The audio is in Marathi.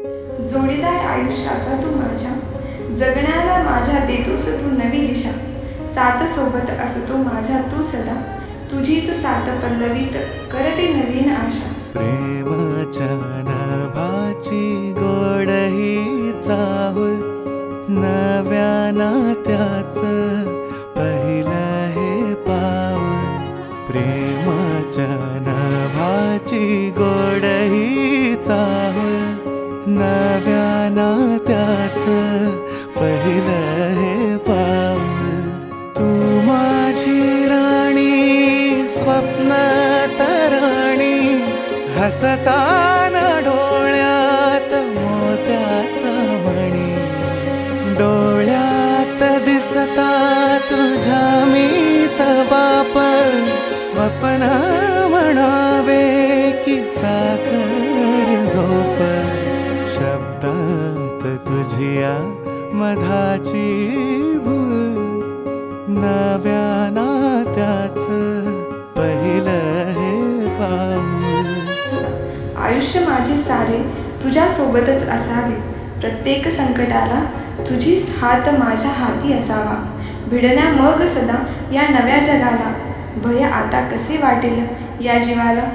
जोडीदार आयुष्याचा तू माझ्या, जगण्याला माझ्या देतोस तू नवी दिशा. साथ सोबत असतो माझ्या तू सदा, तुझीच साथ पल्लवीत करते नवीन आशा. प्रेमाच्या नावाची गोड ही चाहुल, नव्या नात्याचं पहिलं हे पाऊल. प्रेमाच्या नावाची गोड ही चाहुल, नव्या नात्याचं पहिलं हे पाऊल. तू माझी राणी, स्वप्न तराणी, हसताना डोळ्यात मोत्याचा मणी. डोळ्यात दिसता तुझ्या मीच बाप, स्वप्न म्हणावे की साखर झोप. शब्दात तुझिया मधाची भूल, नव्या नात्याचं पहिलं हे पाऊल. आयुष्य माझे सारे तुझ्या सोबतच असावे, प्रत्येक संकटाला तुझीच हात माझ्या हाती असावा. भिडण्या मग सदा या नव्या जगाला, भय आता कसे वाटेल या जीवाला.